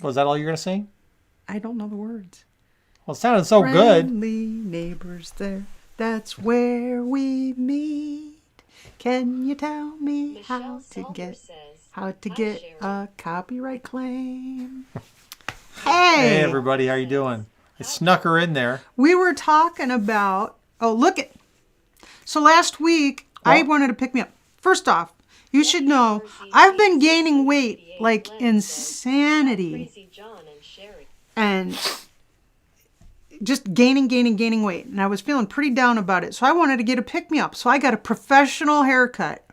Was that all you're going to sing? I don't know the words. Well, it sounded so good. Friendly neighbors there, that's where we meet. Can you tell me how to get a copyright claim? Hey, everybody, how you doing? I snuck her in there. We were talking about, so last week, I wanted to pick me up. First off, you should know, I've been gaining weight like insanity. And just gaining weight. And I was feeling pretty down about it. So I wanted to get a pick-me-up. So I got a professional haircut.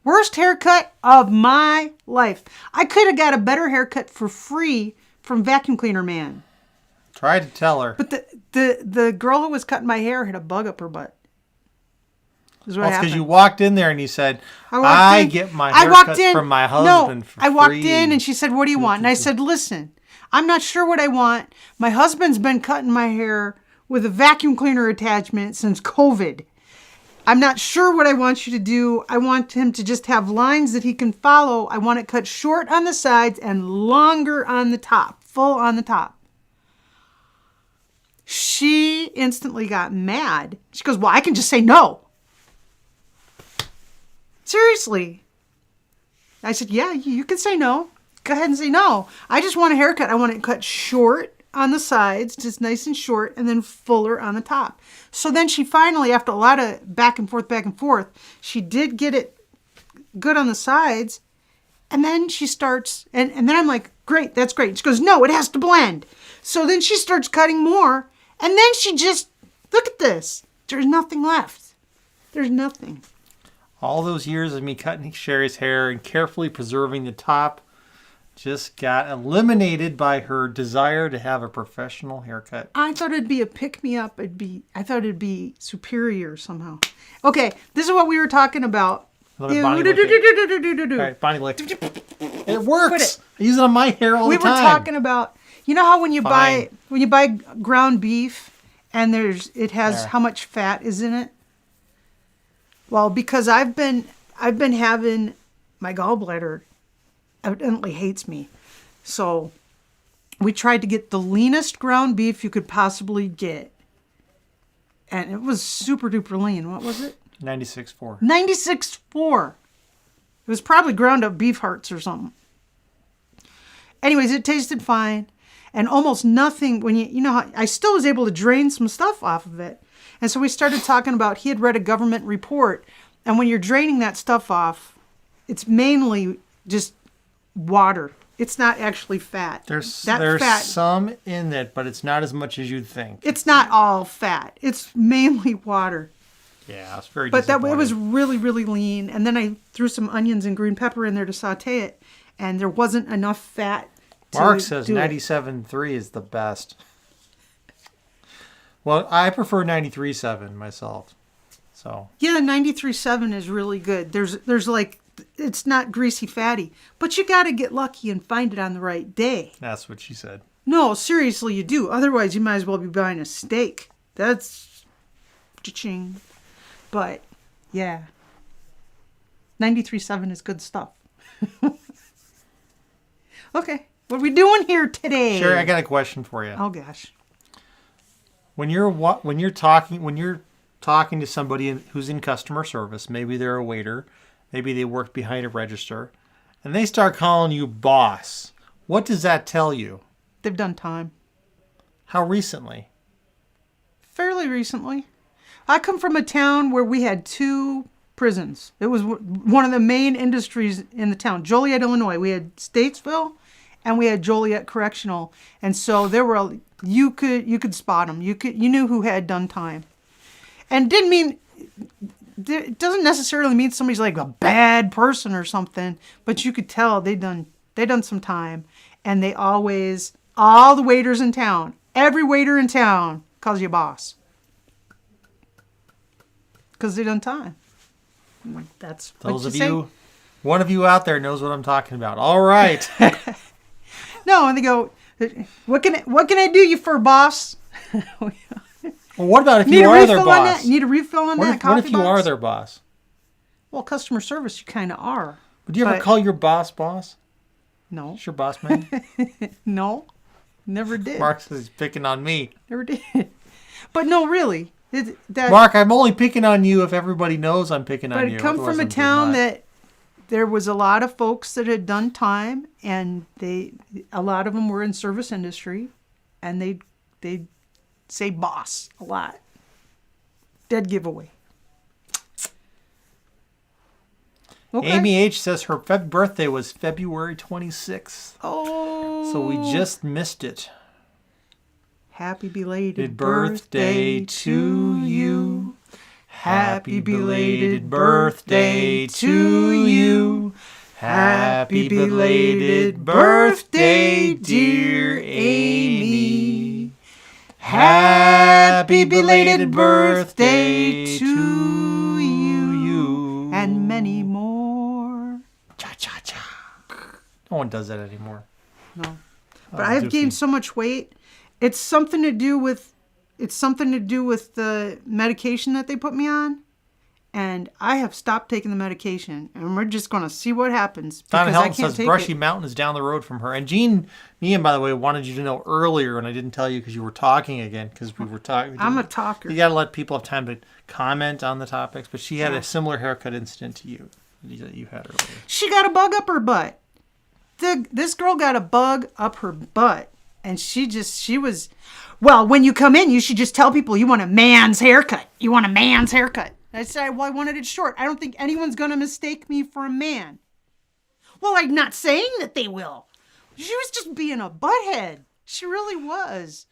Worst haircut of my life. I could have got a better haircut for free from Vacuum Cleaner Man. Tried to tell her. But the girl who was cutting my hair had a bug up her butt. Is what happened. Because you walked in there and you said, I get my haircut from my husband for free. I walked in and she said, what do you want? And I said, listen, I'm not sure what I want. My husband's been cutting my hair with a vacuum cleaner attachment since COVID. I'm not sure what I want you to do. I want him to just have lines that he can follow. I want it cut short on the sides and longer on the top, full on the top. She instantly got mad. She goes, well, I can just say no. Seriously. I said, yeah, you can say no. Go ahead and say no. I just want a haircut. I want it cut short on the sides, just nice and short, and then fuller on the top. So then she finally, after a lot of back and forth, she did get it good on the sides. And then she starts, and then I'm like, great, that's great. She goes, no, it has to blend. So then she starts cutting more. And then she just, look at this. There's nothing left. There's nothing. All those years of me cutting Sherry's hair and carefully preserving the top just got eliminated by her desire to have a professional haircut. I thought it'd be a pick-me-up. I thought it'd be superior somehow. Okay, this is what we were talking about. Bonnie lick. All right, Bonnie lick. It works. I use it on my hair all the time. We were talking about, you know how when you buy ground beef and it has how much fat is in it? Well, because I've been having my gallbladder evidently hates me. So we tried to get the leanest ground beef you could possibly get. And it was super duper lean. What was it? 96.4. 96.4. It was probably ground up beef hearts or something. Anyways, it tasted fine. And almost nothing, when you know how, I still was able to drain some stuff off of it. And so we started talking about, he had read a government report. And when you're draining that stuff off, it's mainly just water. It's not actually fat. There's fat, some in it, but it's not as much as you'd think. It's not all fat. It's mainly water. Yeah, it's very But it was really, really lean. And then I threw some onions and green pepper in there to saute it. And there wasn't enough fat to Mark says 97.3 is the best. Well, I prefer 93.7 myself. So yeah, 93.7 is really good. There's like, it's not greasy fatty, but you got to get lucky and find it on the right day. That's what she said. No, seriously, you do. Otherwise, you might as well be buying a steak. That's cha-ching. But yeah, 93.7 is good stuff. Okay, what are we doing here today? Sherry, I got a question for you. Oh gosh. When you're talking to somebody who's in customer service, maybe they're a waiter, maybe they work behind a register, and they start calling you boss, what does that tell you? They've done time. How recently? Fairly recently. I come from a town where we had 2 prisons. It was one of the main industries in the town. Joliet, Illinois. We had Statesville and we had Joliet Correctional. And so there were, you could spot them. You knew who had done time. And it doesn't necessarily mean somebody's like a bad person or something, but you could tell they done some time. And they always, all the waiters in town, every waiter in town calls you a boss. Because they done time. That's what those of you, one of you out there knows what I'm talking about. All right. No, and they go, what can I do you for, boss? Well, what about if you are their boss? Need a refill on that coffee What if you are their boss? Well, customer service, you kind of are. Would you ever call your boss boss? No. It's your boss man. No. Never did. Mark says he's picking on me. Never did. But no, really. Mark, I'm only picking on you if everybody knows I'm picking on you. But it come Otherwise, from a I'm town not. that there was a lot of folks that had done time, and a lot of them were in service industry, and they'd say boss a lot. Dead giveaway. Okay. Amy H says her birthday was February 26th. Oh. So we just missed it. Happy belated Birthday to you. Happy belated birthday to you. Happy belated birthday, dear Amy. Happy belated birthday to you. And many more. Cha-cha-cha. No one does that anymore. No. But I've gained so much weight. It's something to do with the medication that they put me on. And I have stopped taking the medication, and we're just going to see what happens. Donna Because I Helton can't says take Brushy it. Mountain is down the road from her. And Jean Meehan, by the way, wanted you to know earlier, and I didn't tell you because you were talking again, because we were talking. I'm a talker. You got to let people have time to comment on the topics, but she had a similar haircut incident to you that you had earlier. She got a bug up her butt. This girl got a bug up her butt, and she was, well, when you come in, you should just tell people you want a man's haircut. You want a man's haircut. I said, well, I wanted it short. I don't think anyone's going to mistake me for a man. Well, I'm not saying that they will. She was just being a butthead. She really was.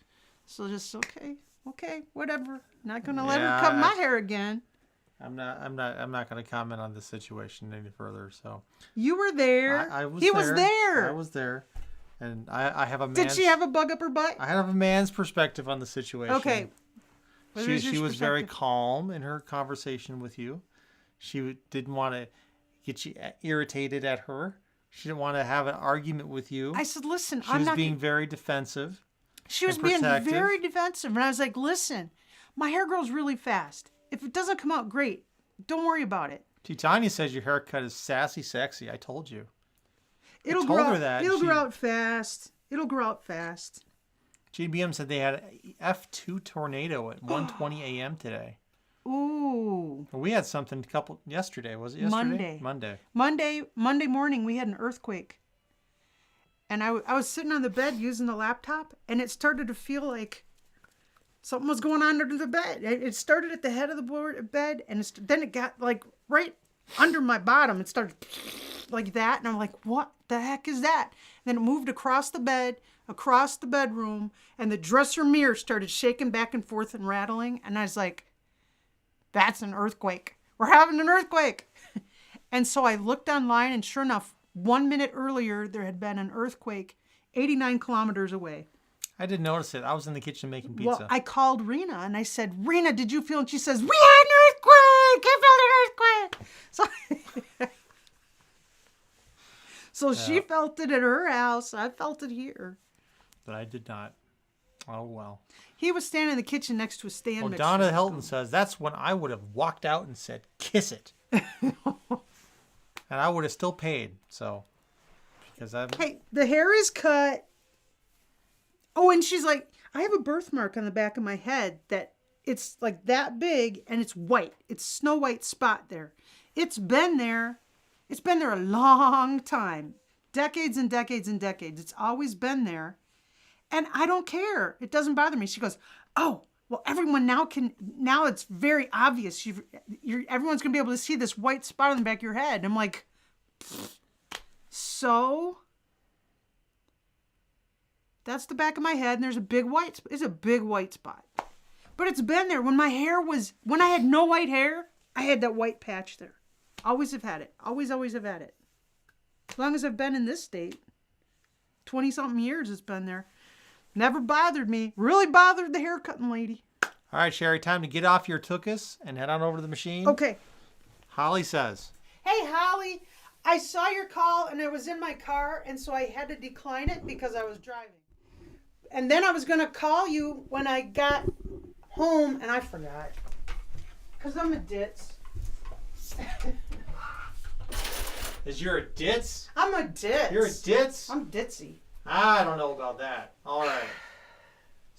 So just, okay, whatever. Not going to let her cut my hair again. I'm not going to comment on this situation any further. So You were there. I was He there. was there. I was there. And I have a man's... Did she have a bug up her butt? I have a man's perspective on the situation. Okay. She was very calm in her conversation with you. She didn't want to get you irritated at her. She didn't want to have an argument with you. I said, listen, She was being very defensive. She was being very defensive. And I was like, listen, my hair grows really fast. If it doesn't come out great, don't worry about it. Tanya says your haircut is sassy sexy. I told you. It'll told grow her that. It'll grow out fast. It'll grow out fast. GBM said they had an F2 tornado at 1:20 a.m. today. Ooh. We had something yesterday. Was it yesterday? Monday morning we had an earthquake. And I was sitting on the bed using the laptop, and it started to feel like something was going on under the bed. It started at the head of the bed, and then it got like right under my bottom. It started like that, and I'm like, what the heck is that? And then it moved across the bed, across the bedroom, and the dresser mirror started shaking back and forth and rattling. And I was like, that's an earthquake. We're having an earthquake. And so I looked online, and sure enough, 1 minute earlier, there had been an earthquake 89 kilometers away. I didn't notice it. I was in the kitchen making pizza. Well, I called Rena, and I said, Rena, did you feel? And she says, we had an earthquake. I felt an earthquake. So she felt it at her house. I felt it here. But I did not. Oh, well. He was standing in the kitchen next to a stand Well, mixer. Donna Helton says, that's when I would have walked out and said, kiss it. And I would have still paid. So, because Hey, the hair is cut. Oh, and she's like, I have a birthmark on the back of my head that it's like that big, and it's white. It's Snow White spot there. It's been there. It's been there a long time. Decades and decades and decades. It's always been there. And I don't care. It doesn't bother me. She goes, oh, well, everyone now it's very obvious. Everyone's going to be able to see this white spot on the back of your head. And I'm like, so? That's the back of my head, and there's a big white spot. But it's been there. When I had no white hair, I had that white patch there. Always have had it. Always have had it. As long as I've been in this state, 20-something years it's been there. Never bothered me. Really bothered the haircutting lady. All right, Sherry, time to get off your tuchus and head on over to the machine. Okay. Holly says, Hey, Holly, I saw your call, and I was in my car, and so I had to decline it because I was driving. And then I was going to call you when I got home, and I forgot. Because I'm a ditz. Is you're a ditz? I'm a ditz. You're a ditz? I'm ditzy. I don't know about that. All right.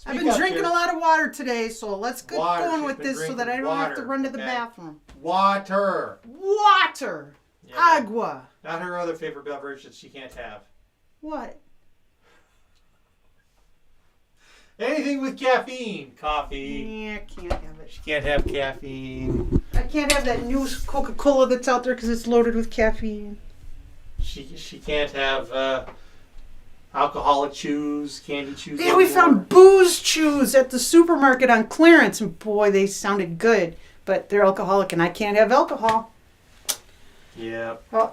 I've been drinking a lot of water today, so let's get going with this so that I don't have to run to the bathroom. Water. Water. Yeah. Agua. Not her other favorite beverage that she can't have. What? Anything with caffeine. Coffee. Yeah, I can't have it. She can't have caffeine. I can't have that new Coca-Cola that's out there because it's loaded with caffeine. She can't have alcoholic chews, candy chews. Yeah, we found booze chews at the supermarket on clearance, and boy, they sounded good. But they're alcoholic, and I can't have alcohol. Yeah. Oh.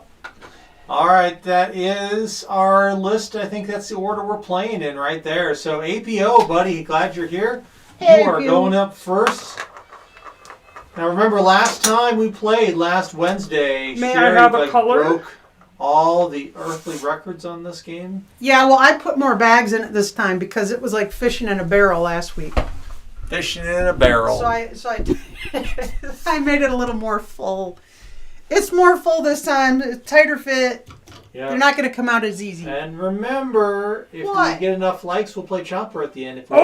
All right, that is our list. I think that's the order we're playing in right there. So APO, buddy, glad you're here. Hey, you are going up first. Now remember, last time we played, last Wednesday, May I have a color? Broke all the earthly records on this game. Yeah, well, I put more bags in it this time because it was like fishing in a barrel last week. Fishing in a barrel. So I made it a little more full. It's more full this time. It's tighter fit. Yep. They're not going to come out as easy. And remember, if we get enough likes, we'll play Chomper at the end. If we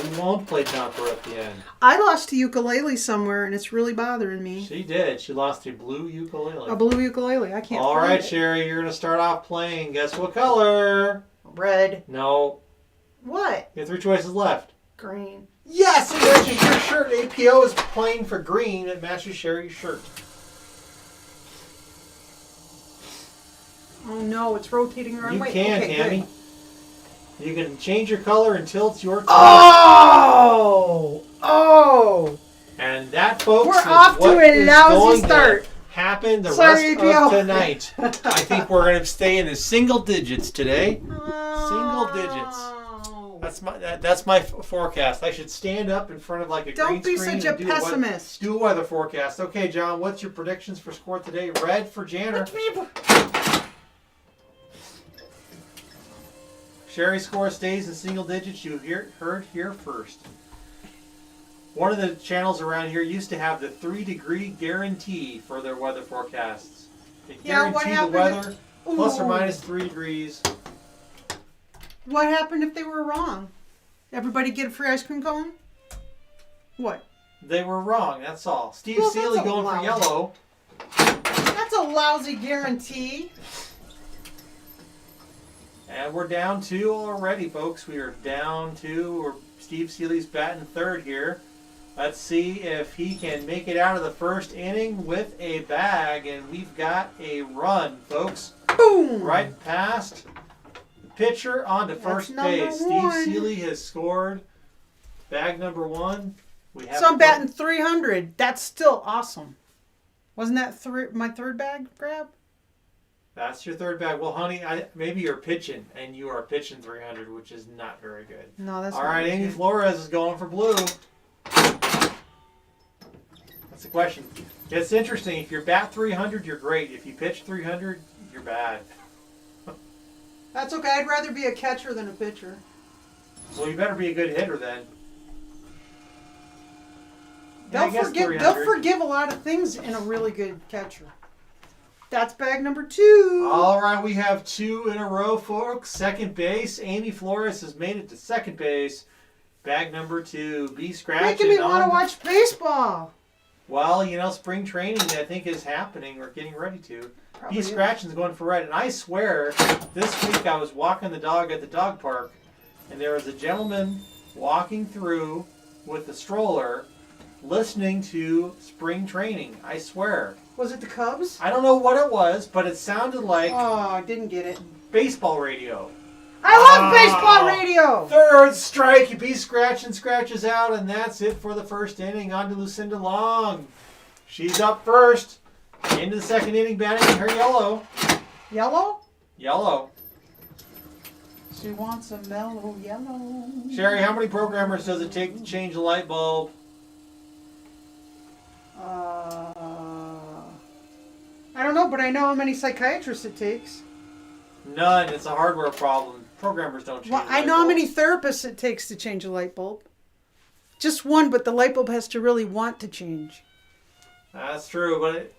we won't play Chomper at the end. I lost a ukulele somewhere, and it's really bothering me. She did. She lost a blue ukulele. A blue ukulele. I can't. All right, Sherry, you're going to start off playing. Guess what color? Red. No. What? You have 3 choices left. Green. Yes, it matches your shirt. APO is playing for green. It matches Sherry's shirt. Oh no, it's rotating around. You can, Tammy. You can change your color until it's your turn. Oh! Oh! And that, folks, we're off to a lousy start. Happen the rest of tonight. I think we're going to stay in the single digits today. Single digits. That's my forecast. I should stand up in front of like a green screen. Don't be such a pessimist. Do a weather forecast. Okay, John, what's your predictions for score today? Red for Janner. Sherry's score stays in single digits. You heard here first. One of the channels around here used to have the 3-degree guarantee for their weather forecasts. They guarantee the weather plus or minus 3 degrees. What happened if they were wrong? Everybody get a free ice cream cone? What? They were wrong, that's all. Steve Seeley going for yellow. That's a lousy guarantee. And we're down 2 already, folks. We are down 2. Steve Seeley's batting third here. Let's see if he can make it out of the first inning with a bag. And we've got a run, folks. Boom! Right past the pitcher onto first base. Steve Seeley has scored bag number 1. So I'm batting 300. That's still awesome. Wasn't that my third bag grab? That's your third bag. Well, honey, maybe you're pitching, and you are pitching 300, which is not very good. No, that's all right. Amy Flores is going for blue. That's the question. It's interesting. If you bat 300, you're great. If you pitch 300, you're bad. That's okay. I'd rather be a catcher than a pitcher. Well, you better be a good hitter then. They'll forgive a lot of things in a really good catcher. That's bag number 2. All right, we have 2 in a row, folks. Second base. Amy Flores has made it to second base. Bag number 2. Be scratching. Making me want to watch baseball. Well, spring training I think is happening. We're getting ready to. Be scratching's going for red. And I swear, this week I was walking the dog at the dog park, and there was a gentleman walking through with a stroller listening to spring training. I swear. Was it the Cubs? I don't know what it was, but it sounded like... Oh, I didn't get it. Baseball radio. I love baseball radio! Third strike. Be scratching scratches out, and that's it for the first inning. On to Lucinda Long. She's up first. Into the second inning, batting her yellow. Yellow? Yellow. She wants a mellow yellow. Sherry, how many programmers does it take to change a light bulb? I don't know, but I know how many psychiatrists it takes. None. It's a hardware problem. Programmers don't change. Well, I know how many therapists it takes to change a light bulb. Just one, but the light bulb has to really want to change. That's true, but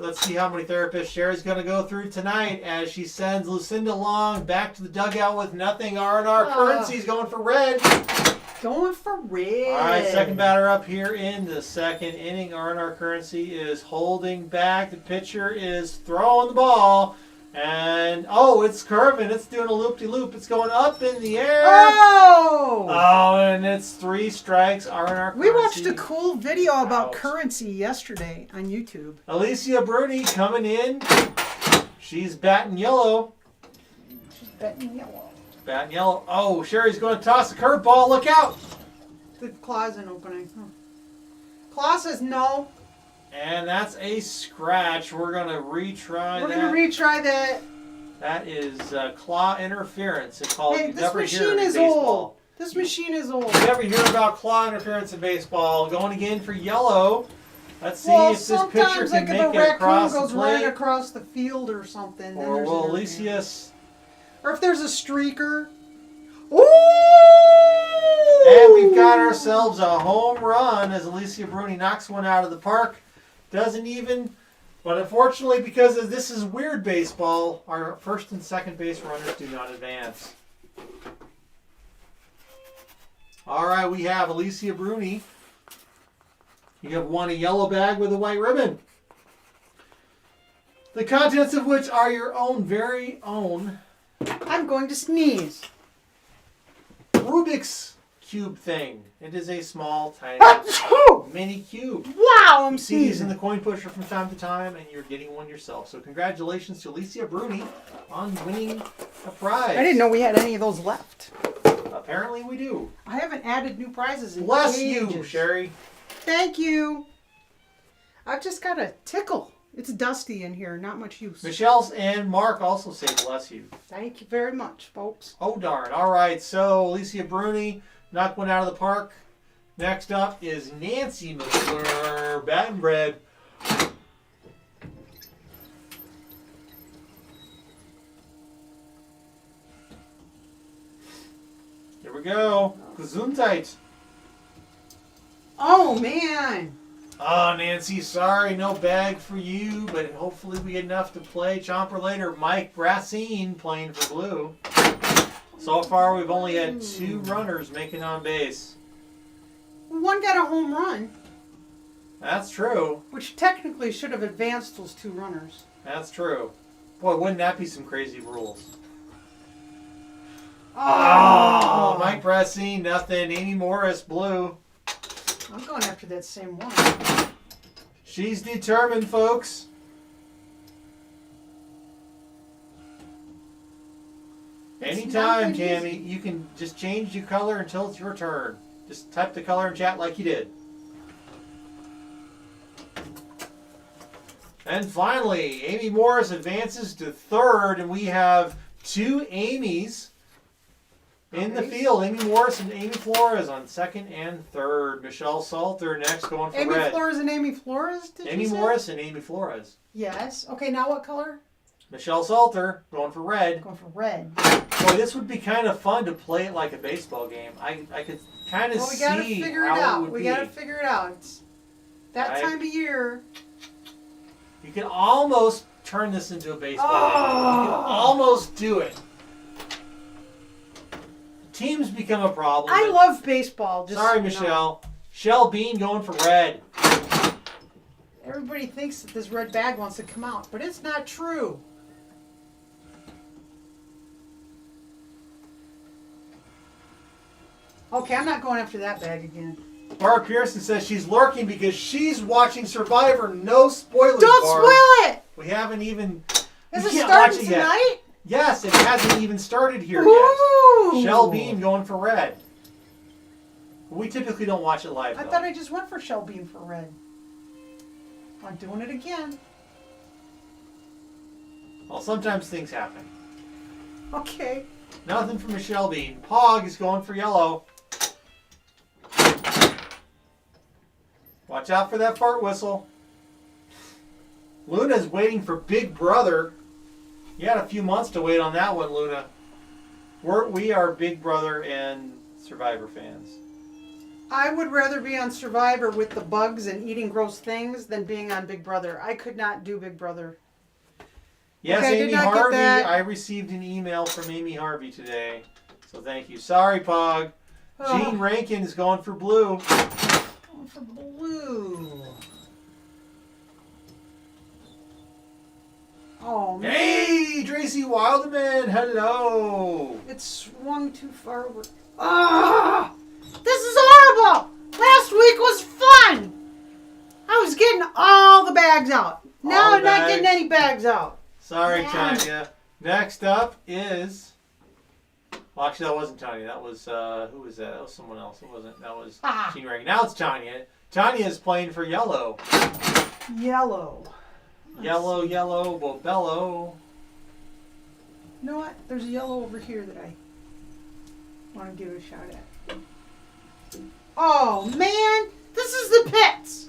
let's see how many therapists Sherry's going to go through tonight as she sends Lucinda Long back to the dugout with nothing. R&R Currency's going for red. Going for red. All right, second batter up here in the second inning. R&R Currency is holding back. The pitcher is throwing the ball. And, it's curving. It's doing a loop-de-loop. It's going up in the air. Oh! Oh, and it's 3 strikes. R&R Currency. We watched a cool video about Currency yesterday on YouTube. Alicia Bruni coming in. She's batting yellow. She's batting yellow. Batting yellow. Oh, Sherry's going to toss a curveball. Look out. The claw isn't opening. Claw says no. And that's a scratch. We're going to retry that. We're going to retry that. That is claw interference. It's called. Hey, this machine is old. This machine is old. You never hear about claw interference in baseball. Going again for yellow. Let's see if this pitcher can make it across the plate. Goes right across the field or something. Or will Alicia... Or if there's a streaker. Ooh! And we've got ourselves a home run as Alicia Bruni knocks one out of the park. Doesn't even, but unfortunately, because this is weird baseball, our first and second base runners do not advance. All right, we have Alicia Bruni. You have won a yellow bag with a white ribbon. The contents of which are your own very own. I'm going to sneeze. Rubik's Cube thing. It is a small, tiny, mini cube. Wow, I'm you see these in sneezing. the coin pusher from time to time, and you're getting one yourself. So congratulations to Alicia Bruni on winning a prize. I didn't know we had any of those left. Apparently we do. I haven't added new prizes in Bless ages. you, Sherry. Thank you. I've just got a tickle. It's dusty in here. Not much use. Michelle's and Mark also say bless you. Thank you very much, folks. Oh, darn. All right, so Alicia Bruni knocked one out of the park. Next up is Nancy McClure, batting red. Here we go. Gesundheit. Oh, man. Oh, Nancy, sorry, no bag for you, but hopefully we get enough to play Chomper later. Mike Brassine playing for blue. So far, we've only had 2 runners making on base. One got a home run, That's true. which technically should have advanced those 2 runners. That's true. Boy, wouldn't that be some crazy rules? Oh, Mike Brassine, nothing. Amy Morris, blue. I'm going after that same one. She's determined, folks. Anytime, Tammy. You can just change your color until it's your turn. Just type the color in chat like you did. And finally, Amy Morris advances to third, and we have 2 Amy's in the field. Amy Morris and Amy Flores on second and third. Michelle Salter next going for Amy red. Flores and Amy Flores, did Amy you say? Morris and Amy Flores. Yes. Okay, now what color? Michelle Salter going for red. Going for red. Boy, this would be kind of fun to play it like a baseball game. I could kind of Well, we gotta see figure it how it out. would We be. gotta figure it out. It's that Right. time of year. You can almost turn this into a baseball game. You can Oh. almost do it. Teams become a problem. I but- love baseball. Just Sorry, so you know. Michelle. Shell Bean going for red. Everybody thinks that this red bag wants to come out, but it's not true. Okay, I'm not going after that bag again. Barb Pearson says she's lurking because she's watching Survivor. No spoilers, Don't Barb. spoil it! We haven't even... Is you it can't starting watch it yet. tonight? Yes, it hasn't even started here Ooh. yet. Shell Bean going for red. We typically don't watch it live, I though. thought I just went for Shell Bean for red. I'm doing it again. Well, sometimes things happen. Okay. Nothing from Michelle Bean. Pog is going for yellow. Watch out for that fart whistle. Luna's waiting for Big Brother. You had a few months to wait on that one, Luna. We are Big Brother and Survivor fans. I would rather be on Survivor with the bugs and eating gross things than being on Big Brother. I could not do Big Brother. Yes, Okay, I did Amy not get Harvey. that. I received an email from Amy Harvey today. So thank you. Sorry, Pog. Gene Rankin is going for blue. Going for blue. Oh, man. Hey, Tracy Wildman. Hello. It swung too far over. Ah! This is horrible! Last week was fun! I was getting all the bags out. Now I'm not getting any bags out. Sorry, Man. Tanya. Next up is... Well, actually, that wasn't Tanya. That was... who was that? That was someone else. It wasn't. That was Gene Rankin. Now it's Tanya. Tanya is playing for yellow. Yellow. Yellow, yellow, will bellow. You know what? There's a yellow over here that I want to give a shot at. Oh, man. This is the pits.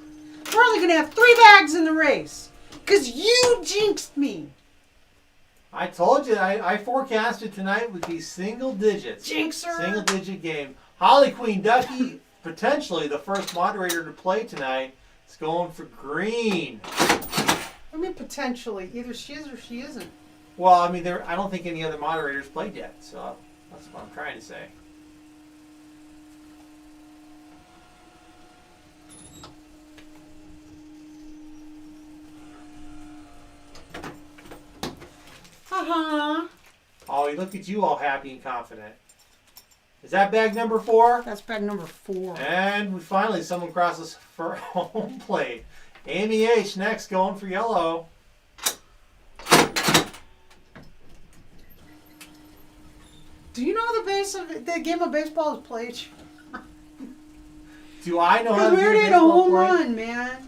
We're only going to have 3 bags in the race. Because you jinxed me. I told you, I forecasted tonight would be single digits. Jinxer. Single digit game. Holly Queen Ducky, potentially the first moderator to play tonight, is going for green. I mean, potentially. Either she is or she isn't. Well, I mean, I don't think any other moderators played yet, so that's what I'm trying to say. Uh-huh. Oh, look at you all happy and confident. Is that bag number 4? That's bag number 4. And finally, someone crosses for home plate. Amy H. next, going for yellow. Do you know the game of baseball is played? Do I know how to Because we do already had a baseball home play? run, man.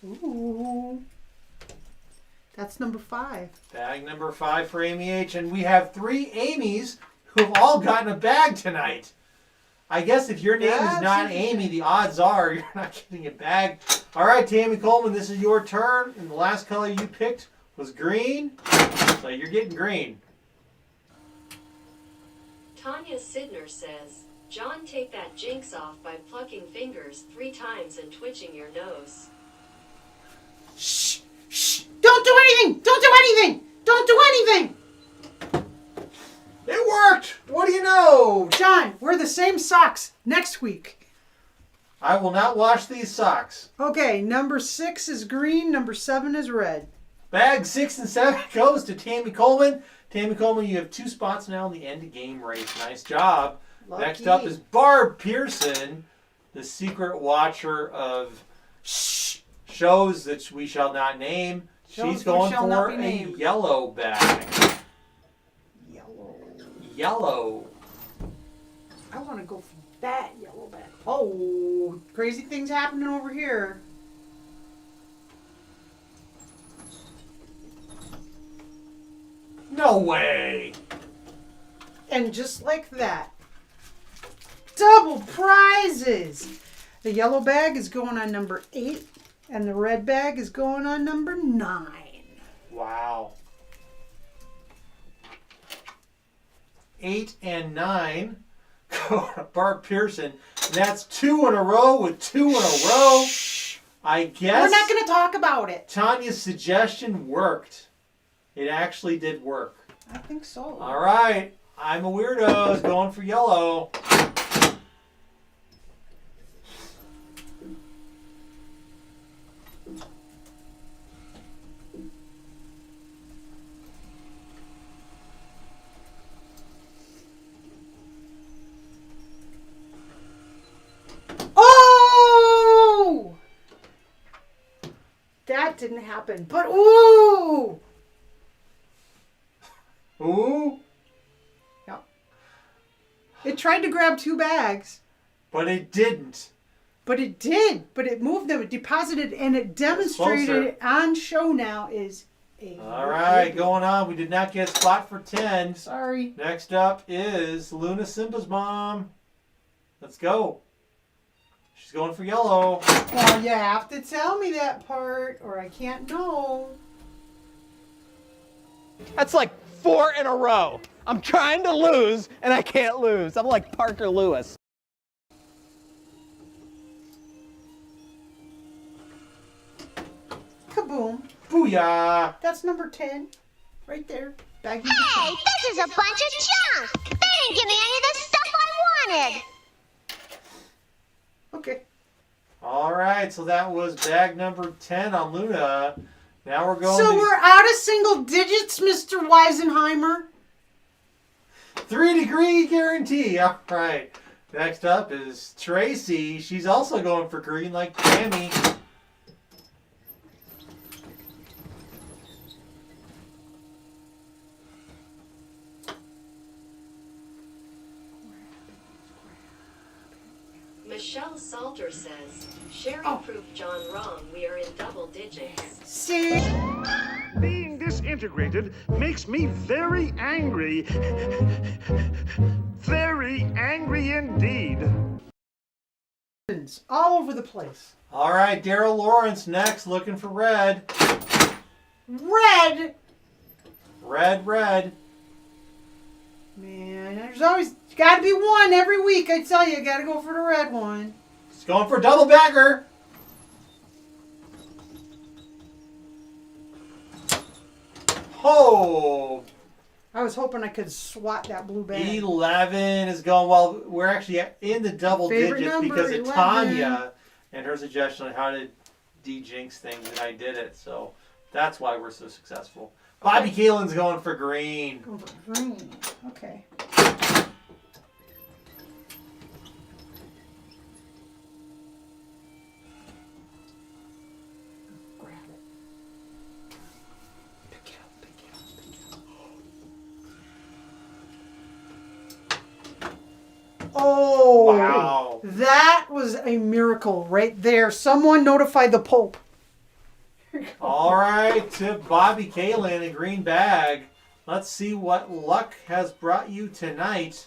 Ooh. That's number 5. Bag number 5 for Amy H. And we have 3 Amy's who have all gotten a bag tonight. I guess if your name is not Amy, the odds are you're not getting a bag. All right, Tammy Coleman, this is your turn. And the last color you picked was green. So you're getting green. Tanya Sidner says, John, take that jinx off by plucking fingers 3 times and twitching your nose. Shh! Shh! Don't do anything! Don't do anything! Don't do anything! It worked! What do you know? John, wear the same socks next week. I will not wash these socks. Okay, number 6 is green, number 7 is red. Bag 6 and 7 goes to Tammy Coleman. Tammy Coleman, you have 2 spots now in the end of game race. Nice job. Lucky. Next up is Barb Pearson, the secret watcher of shows that we shall not name. Shows She's going shall not for be a named. yellow bag. Yellow. Yellow. I want to go for that yellow bag. Oh, crazy things happening over here. No way. And just like that, double prizes. The yellow bag is going on number 8, and the red bag is going on number 9. Wow. 8 and 9 go to Barb Pearson. And that's 2 in a row with 2 in a row. I guess We're not going to talk about it. Tanya's suggestion worked. It actually did work. I think so. All right. I'm a weirdo is going for yellow. Oh! That didn't happen. But ooh! Ooh. Yep. It tried to grab 2 bags. But it didn't. But it did. But it moved them. It deposited and it demonstrated on show now is a... All right, going on. We did not get a spot for 10. Sorry. Next up is Luna Simba's mom. Let's go. She's going for yellow. Well, you have to tell me that part or I can't know. That's like 4 in a row. I'm trying to lose, and I can't lose. I'm like Parker Lewis. Kaboom. Booyah! That's number 10. Right there. Bag number Hey, this is a bunch of junk. They didn't give me any of the stuff I wanted. 10. Okay. All right, so that was bag number 10 on Luna. Now we're going So to we're out of single digits, Mr. Weisenheimer. 3-degree guarantee. All right. Next up is Tracy. She's also going for green like Tammy. Michelle Salter says, Sherry proved John wrong. We are in double digits. See? Being disintegrated makes me very angry. Very angry indeed. All over the place. All right, Daryl Lawrence next, looking for red. Red. Red. Man, there's always got to be one every week. I tell you, got to go for the red one. It's going for double bagger. Oh, I was hoping I could swat that blue bag. 11 is going, well, we're actually in the double Favorite digits number, because of 11. Tanya and her suggestion on how to de-jinx things, and I did it. So that's why we're so successful. Bobby Kalen's going for green. Going for green. Okay. Grab it. Pick it up. Oh! Wow. That was a miracle right there. Someone notified the Pope. All right, to Bobby Kalen in green bag. Let's see what luck has brought you tonight.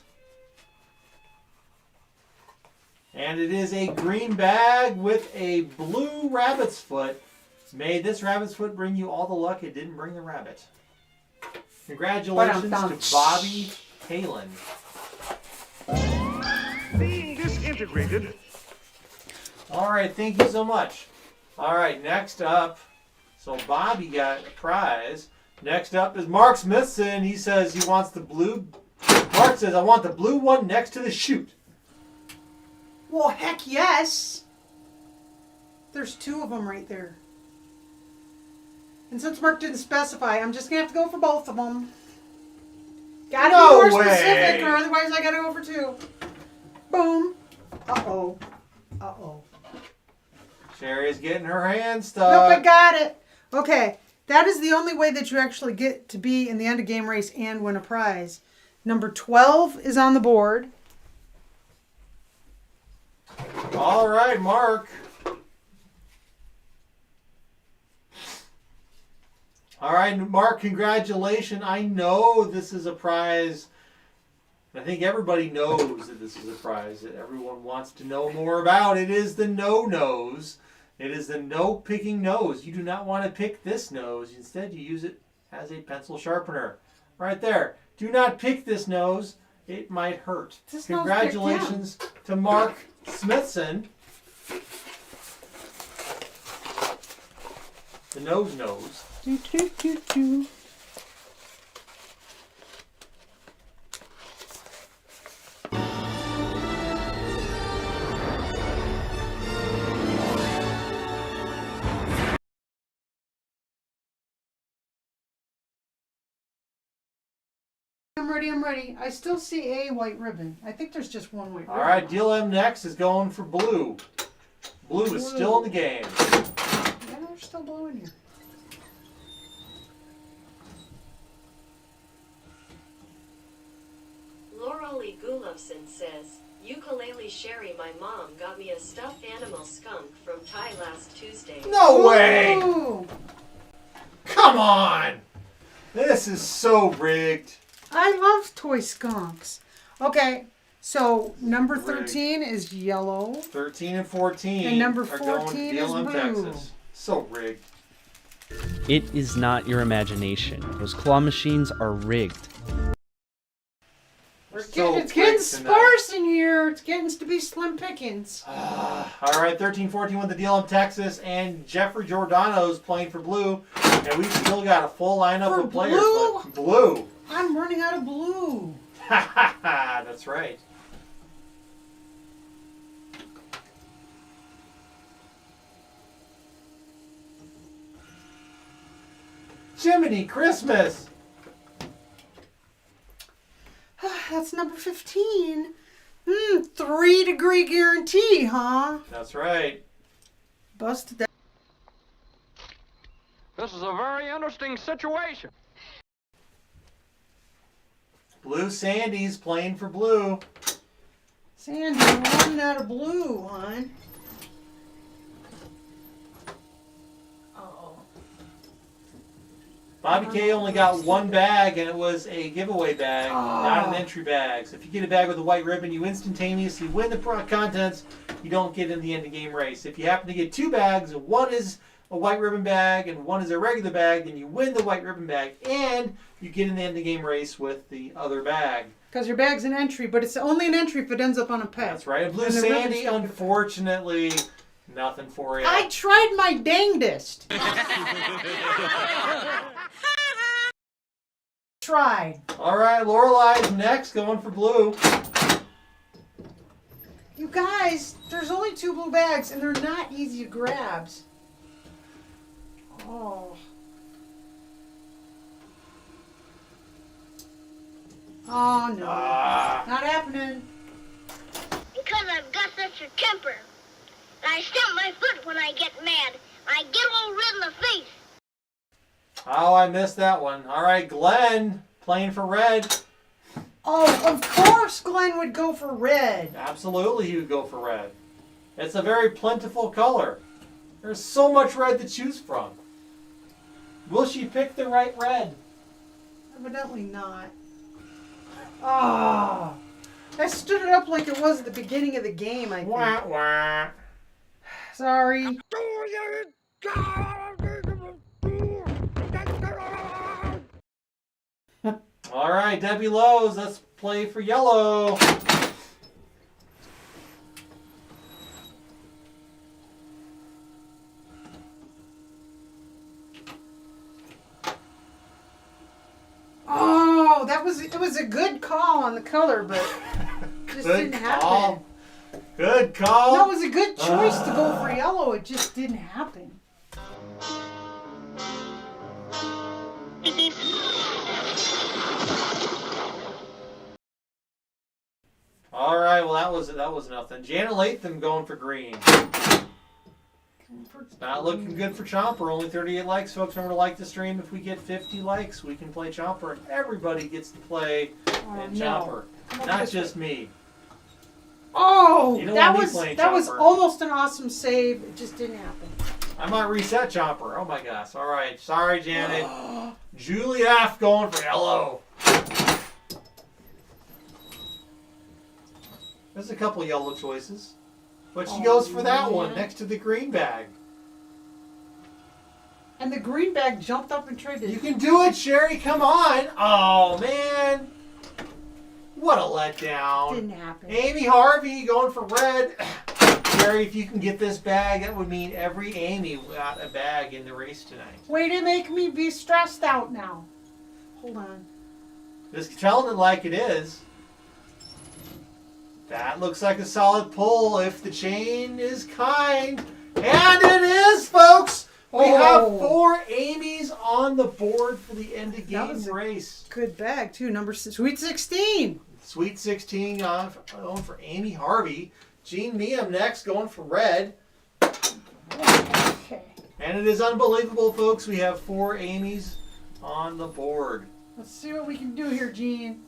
And it is a green bag with a blue rabbit's foot. May this rabbit's foot bring you all the luck it didn't bring the rabbit. Congratulations to Bobby Kalen. Being disintegrated. All right, thank you so much. All right, next up, so Bobby got a prize. Next up is Mark Smithson. He says he wants the blue. Mark says, I want the blue one next to the chute. Well, heck yes. There's two of them right there. And since Mark didn't specify, I'm just going to have to go for both of them. Gotta No be more way. specific, or otherwise I gotta go for two. Boom. Uh-oh. Uh-oh. Sherry's getting her hand Nope, stuck. I got it. Okay. That is the only way that you actually get to be in the end of game race and win a prize. Number 12 is on the board. All right, Mark. All right, Mark, congratulations. I know this is a prize. I think everybody knows that this is a prize that everyone wants to know more about. It is the no-nose. It is the no-picking nose. You do not want to pick this nose. Instead, you use it as a pencil sharpener. Right there. Do not pick this nose. It might hurt. This nose Congratulations to Mark Smithson. The nose knows. Do, do, do, do. I'm ready. I still see a white ribbon. I think there's just one white ribbon. All right, Deal M next is going for blue. Blue is still in the game. Yeah, there's still blue in here. Laura Lee Gulofson says, Ukulele Sherry, my mom got me a stuffed animal skunk from Thai last Tuesday. No way! Ooh, Come on! This is so rigged. I love toy skunks. Okay, so number Rigged. 13 is yellow. 13 and 14 And number are going to 14 Deal is M, blue. Texas. So rigged. It is not your imagination. Those claw machines are rigged. It's So getting quick sparse in here. It's getting to be slim pickings. All right, 13-14 won the deal in Texas, and Jeffrey Giordano's playing for blue, and we've still got a full lineup For of players. blue? Blue. I'm running out of blue. That's right. Jiminy Christmas. That's number 15. 3-degree guarantee, huh? That's right. Busted that. This is a very interesting situation. Blue Sandy's playing for blue. Sandy, I'm running out of blue, hon. Bobby K only got one bag, and it was a giveaway bag, not an entry bag. So if you get a bag with a white ribbon, you instantaneously win the contents. You don't get in the end of game race. If you happen to get two bags, one is a white ribbon bag and one is a regular bag, then you win the white ribbon bag, and you get in the end of game race with the other bag. Because your bag's an entry, but it's only an entry if it ends up on a peg. That's right. And Blue And the Sandy, ribbon's unfortunately, nothing for you. I tried my dangdest. Tried. All right, Lorelai's next, going for blue. You guys, there's only 2 blue bags, and they're not easy grabs. Oh. Oh, no. Not happening. Because I've got such a temper. And I stamp my foot when I get mad. I get all red in the face. Oh, I missed that one. All right, Glenn playing for red. Oh, of course Glenn would go for red. Absolutely, he would go for red. It's a very plentiful color. There's so much red to choose from. Will she pick the right red? Evidently not. Ah. I stood it up like it was at the beginning of the game, I think. Wah, wah. Sorry. All right, Debbie Lowe's, let's play for yellow. Oh, it was a good call on the color, but it just Good didn't call. happen. Good call. No, it was a good choice to go for yellow. It just didn't happen. All right, well that was nothing. Janet Latham going for green. It's not looking good for Chomper. Only 38 likes, folks. Remember to like the stream. If we get 50 likes, we can play Chomper, and everybody gets to play in Chomper, not just me. Oh, You don't that want me playing was Chomper. almost an awesome save. It just didn't happen. I might reset Chomper. Oh my gosh. All right, sorry, Janet. Julie F going for yellow. There's a couple yellow choices. But she goes for that one next to the green bag. And the green bag jumped up and tried to... You can do it, Sherry. Come on. Oh, man. What a letdown. Didn't happen. Amy Harvey going for red. Sherry, if you can get this bag, that would mean every Amy got a bag in the race tonight. Way to make me be stressed out now. Hold on. Just telling it like it is. That looks like a solid pull if the chain is kind. And it is, folks! We have 4 Amy's on the board for the end of game race. Good bag, too. Sweet 16. Sweet 16 going for Amy Harvey. Jean Meehan next going for red. Okay. And it is unbelievable, folks. We have 4 Amy's on the board. Let's see what we can do here, Gene.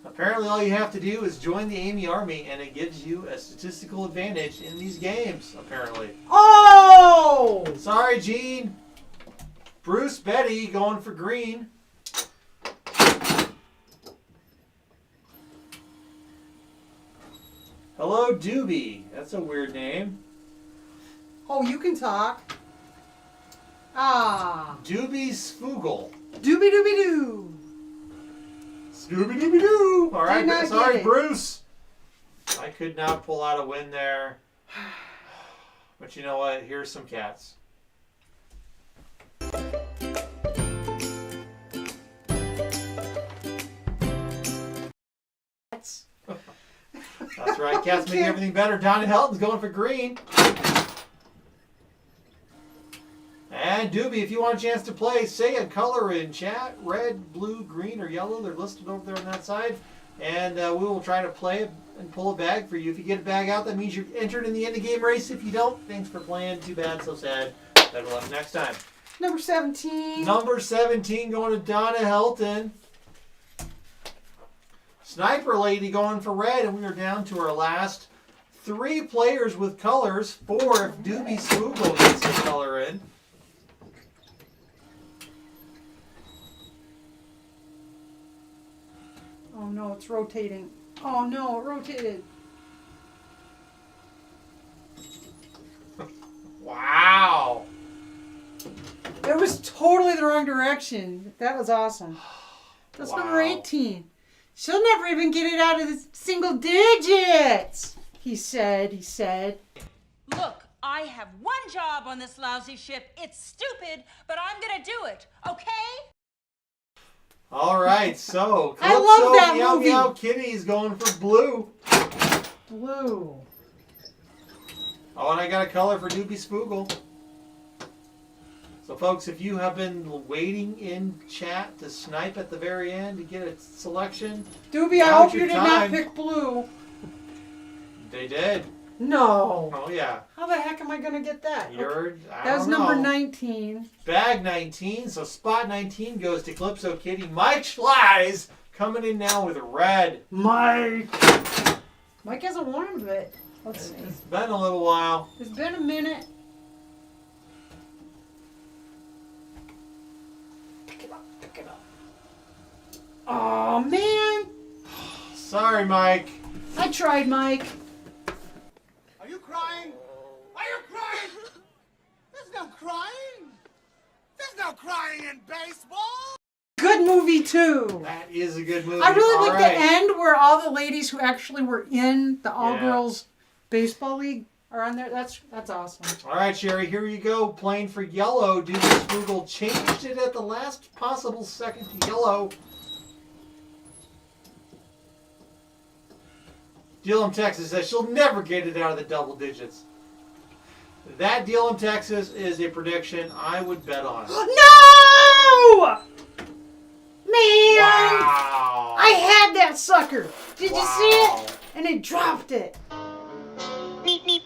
Apparently all you have to do is join the Amy Army and it gives you a statistical advantage in these games, apparently. Oh! Sorry, Gene. Bruce Betty going for green. Hello, Doobie. That's a weird name. Oh, you can talk. Ah. Doobie Sfoogle. Doobie doobie doo. Scooby Dooby Doo. All right, not sorry, get it. Bruce. I could not pull out a win there. But you know what? Here's some cats. That's That's right. Cats make everything better. Donna Helton's going for green. And Doobie, if you want a chance to play, say a color in chat. Red, blue, green, or yellow. They're listed over there on that side. And we will try to play it and pull a bag for you. If you get a bag out, that means you're entered in the end of game race. If you don't, thanks for playing. Too bad, so sad. Better luck next time. number 17. Number 17 going to Donna Helton. Sniper Lady going for red, and we are down to our last 3 players with colors. 4 if Doobie Sfoogle gets the color in. Oh no, it's rotating. Oh no, it rotated. Wow. It was totally the wrong direction. That was awesome. That's number Wow. 18. She'll never even get it out of the single digits. He said. Look, I have one job on this lousy ship. It's stupid, but I'm gonna do it, okay? All right, so I love that Meow movie. Meow Kitty's going for blue. Blue. Oh, and I got a color for Doobie Sfoogle. So, folks, if you have been waiting in chat to snipe at the very end to get a selection, Doobie, I now's hope you your did time. not pick blue. They did. No. Oh, yeah. How the heck am I going to get that? That was number 19. Bag 19. So spot 19 goes to Calypso Kitty. Mike Schleiz coming in now with red. Mike hasn't won it. Let's see. It's been a little while. It's been a minute. Pick it up. Oh, man. Sorry, Mike. I tried, Mike. Are you crying? Are you crying? There's no crying. There's no crying in baseball. Good movie, too. That is a good movie. I really All like right. the end where all the ladies who actually were in the all-girls baseball league are on there. That's awesome. All right, Sherry, here you go. Playing for yellow. Doobie Sfoogle changed it at the last possible second to yellow. Dealham, Texas says she'll never get it out of the double digits. That Dealham, Texas is a prediction I would bet on. No! Man! Wow. I had that sucker. Did you see Wow. it? And it dropped it. Meep, meep.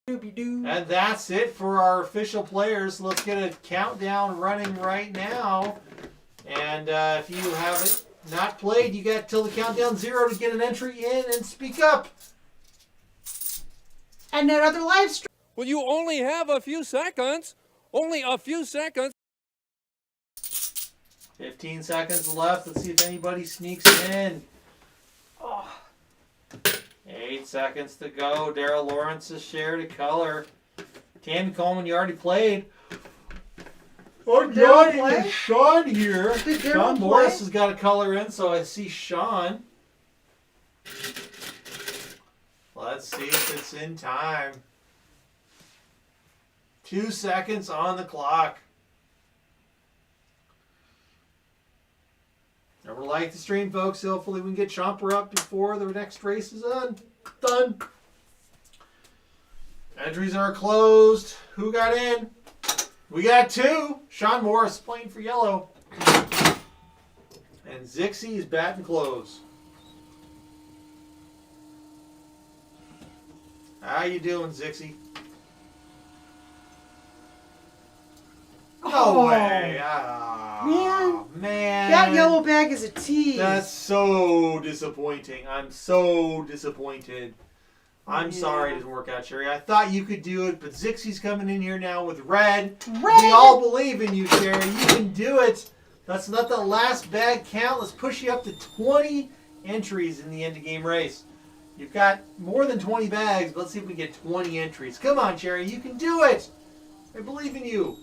Doobie-doo. And that's it for our official players. Let's get a countdown running right now. And if you haven't not played, you got till the countdown 0 to get an entry in and speak up. And that other live stream. Well, you only have a few seconds. Only a few seconds. 15 seconds left. Let's see if anybody sneaks in. 8 seconds to go. Daryl Lawrence has shared a color. Tammy Coleman, you already played. Oh, Daryl Johnny play? and Sean here. Did Daryl Sean Morris play? has got a color in, so I see Sean. Let's see if it's in time. 2 seconds on the clock. Never like the stream, folks. Hopefully we can get Chomper up before the next race is done. Entries are closed. Who got in? We got 2. Sean Morris playing for yellow. And Zixie is batting close. How you doing, Zixie? No Oh. way. Ah, man. That yellow bag is a tease. That's so disappointing. I'm so disappointed. I'm sorry it didn't work out, Sherry. I thought you could do it, but Zixie's coming in here now with red. Red! We all believe in you, Sherry. You can do it. Let's let the last bag count. Let's push you up to 20 entries in the end of game race. You've got more than 20 bags. But let's see if we get 20 entries. Come on, Cherry. You can do it. I believe in you.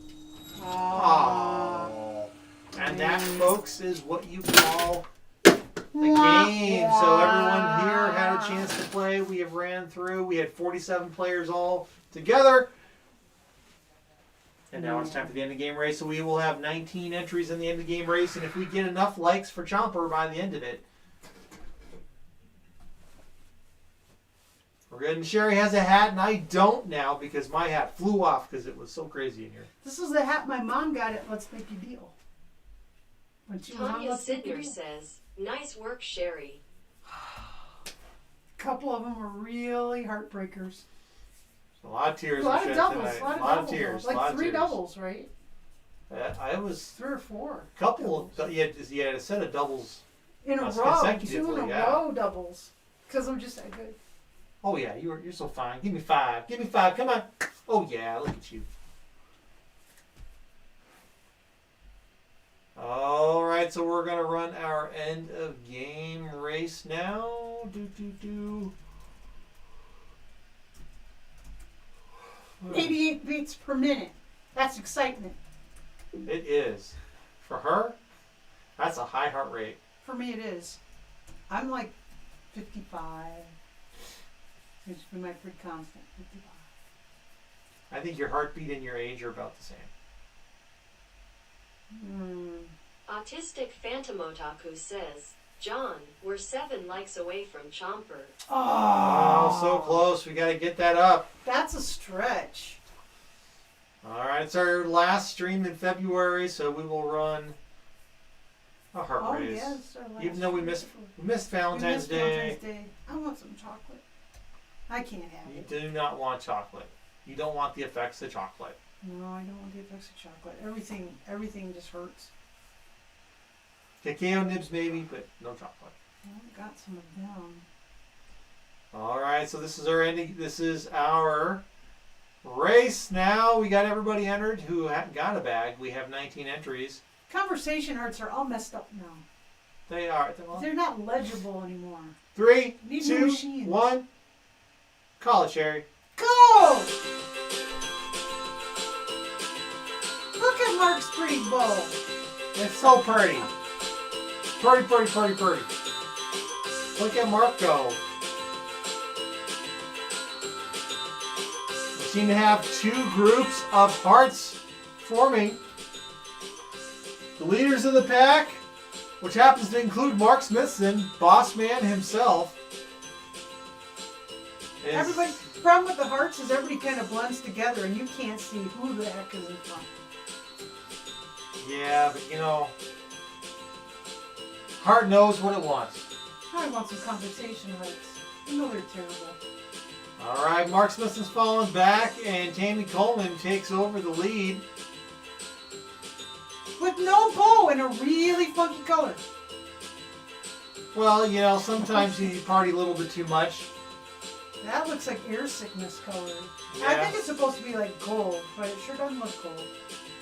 Oh. And that, folks, is what you call the game. So everyone here had a chance to play. We have ran through. We had 47 players all together. And now it's time for the end of game race. So we will have 19 entries in the end of game race. And if we get enough likes for Chomper by the end of it, we're good. And Sherry has a hat, and I don't now because my hat flew off because it was so crazy in here. This is the hat my mom got at Let's Make a Deal. When she was on Tanya Let's Make a Sidner Deal. says, nice work, Sherry. A couple of them were really heartbreakers. A lot of tears. A lot of shed doubles. tonight. A lot of tears. Like lot of 3 tears. doubles, right? I was 3 or 4. a couple. You had a set of doubles In a row. 2 consecutively. in a Yeah. row doubles. Because I'm just that good. Oh yeah, you're so fine. Give me 5. Give me 5. Come on. Oh yeah, look at you. All right, so we're gonna run our end of game race now. 88 beats per minute. That's excitement. It is. For her, that's a high heart rate. For me, it is. I'm like 55. It's been my pretty constant. 55. I think your heartbeat and your age are about the same. Autistic Phantom Otaku says, John, we're 7 likes away from Chomper. Oh, so close. We got to get that up. That's a stretch. All right, it's our last stream in February, so we will run a heart race. Yeah, it's our last Even though we missed Valentine's Day. I want some chocolate. I can't have You it. do not want chocolate. You don't want the effects of chocolate. No, I don't want the effects of chocolate. Everything just hurts. Cacao nibs maybe, but no chocolate. I got some of them. All right, so this is our ending. This is our race now. We got everybody entered who got a bag. We have 19 entries. Conversation hearts are all messed up now. They are. They're not legible anymore. 3, Need new 2, machines. 1. Call it, Sherry. Go! Look at Mark's pretty bow. It's so pretty. Pretty, pretty, pretty, pretty. Look at Mark go. We seem to have 2 groups of hearts forming. The leaders of the pack, which happens to include Mark Smithson, boss man himself. Everybody, the problem with the hearts is everybody kind of blends together and you can't see who the heck is in front. Yeah, but you know, heart knows what it wants. I want some conversation hearts. You know they're terrible. All right, Mark Smithson's fallen back, and Tammy Coleman takes over the lead. With no bow and a really funky color. Well, you know, sometimes you party a little bit too much. That looks like air sickness color. Yeah. I think it's supposed to be like gold, but it sure doesn't look gold.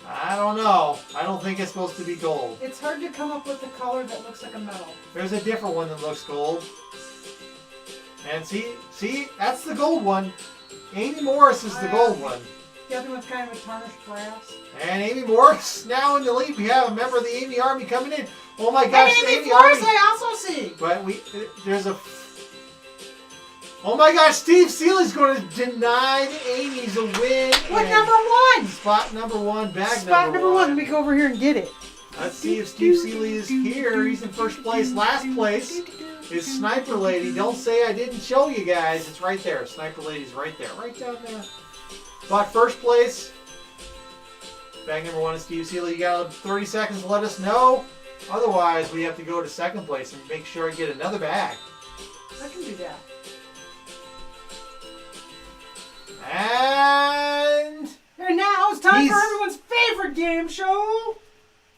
I don't know. I don't think it's supposed to be gold. It's hard to come up with a color that looks like a metal. There's a different one that looks gold. And see, that's the gold one. Amy Morris is the gold one. The other one's kind of a tarnished brass. And Amy Morris now in the lead. We have a member of the Amy Army coming in. Oh my gosh, And Amy Army. Morris I also see. But there's a... Oh my gosh, Steve Seeley's going to deny the Amy's a win. What number 1? Spot number 1, bag Spot number 1. one. Let me go over here and get it. Let's see if Steve Seeley is here. He's in first place. Last place is Sniper Lady. Don't say I didn't show you guys. It's right there. Sniper Lady's right there. Right down there. But first place, bag number 1 is Steve Seeley. You got 30 seconds to let us know. Otherwise, we have to go to second place and make sure I get another bag. I can do that. And now it's time for everyone's favorite game show.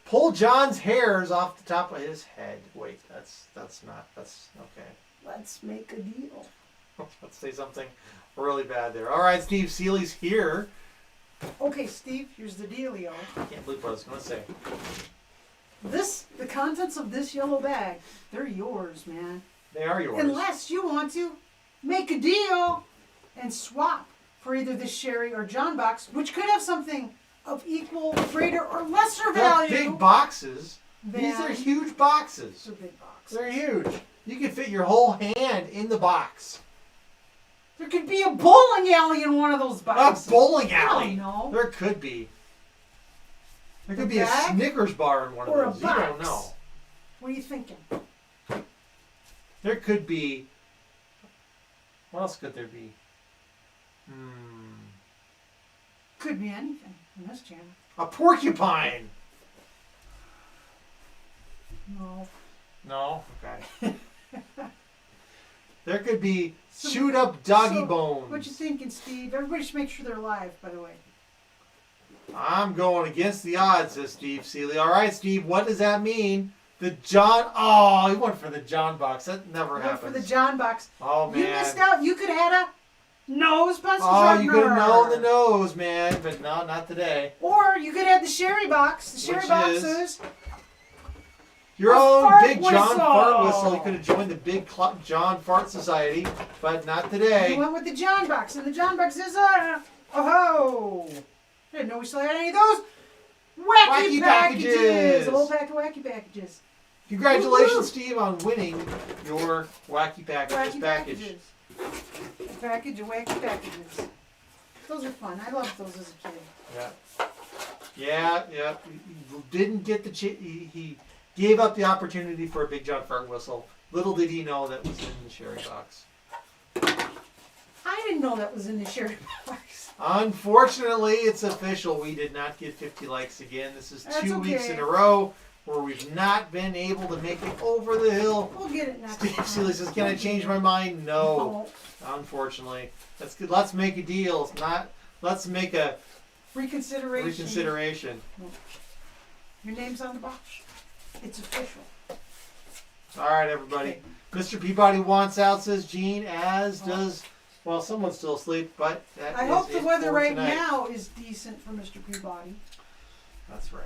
Pull John's hairs off the top of his head. Wait, that's okay. Let's make a deal. Let's say something really bad there. All right, Steve Seeley's here. Okay, Steve, here's the dealio. I can't believe what I was going to say. The contents of this yellow bag, they're yours, man. They are yours. Unless you want to make a deal and swap for either the Sherry or John box, which could have something of equal, greater, or lesser They're value. big boxes. These than- are huge boxes. They're big boxes. They're huge. You can fit your whole hand in the box. There could be a bowling alley in one of those A boxes. bowling I alley. don't know. There could be. There could A be a bag? Snickers bar in one Or a of those. You don't box. know. What are you thinking? There could be. What else could there be? Could be anything in this channel. A porcupine. No. No? Okay. There could be chewed up doggy So, bones. What you thinking, Steve? Everybody should make sure they're alive, by the way. I'm going against the odds, says Steve Seeley. All right, Steve, what does that mean? The John... Oh, he went for the John box. That never Went happens. for the John box. Oh, man. You missed out. You could have had a nose pencil Oh, sharpener. you could have known the nose, man. But no, not today. Or you could have the Sherry box. The Sherry Which box is- is Your A own fart big John whistle. Fart Whistle. You could have joined the big John Fart Society, but not today. You went with the John box, and the John box is oh! I didn't know we still had any of those wacky, Wacky packages. A whole pack of wacky packages. Congratulations, Woo-hoo. Steve, on winning your Wacky Packages Wacky package. packages. A package of wacky packages. Those are fun. I loved those as a kid. Yeah. He didn't get the he gave up the opportunity for a big John Fart Whistle. Little did he know that was in the Sherry box. I didn't know that was in the Sherry box. Unfortunately, it's official. We did not get 50 likes again. This is That's 2 weeks okay. in a row where we've not been able to make it over the hill. We'll get it next Steve time. Seeley says, "Can I change my mind?" No. Unfortunately. That's good. Let's make a deal. It's not. Let's make a reconsideration. Your name's on the box. It's official. All right, everybody. Mr. Peabody wants out, says Gene, as does, well, someone's still asleep, but that I is hope the it weather for right tonight. now is decent for Mr. Peabody. That's right.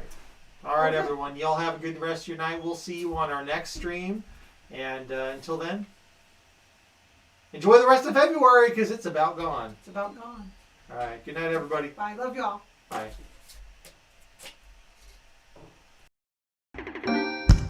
All right, Okay. everyone. Y'all have a good rest of your night. We'll see you on our next stream. And until then, enjoy the rest of February because it's about gone. It's about gone. All right. Good night, everybody. Bye. Love y'all. Bye.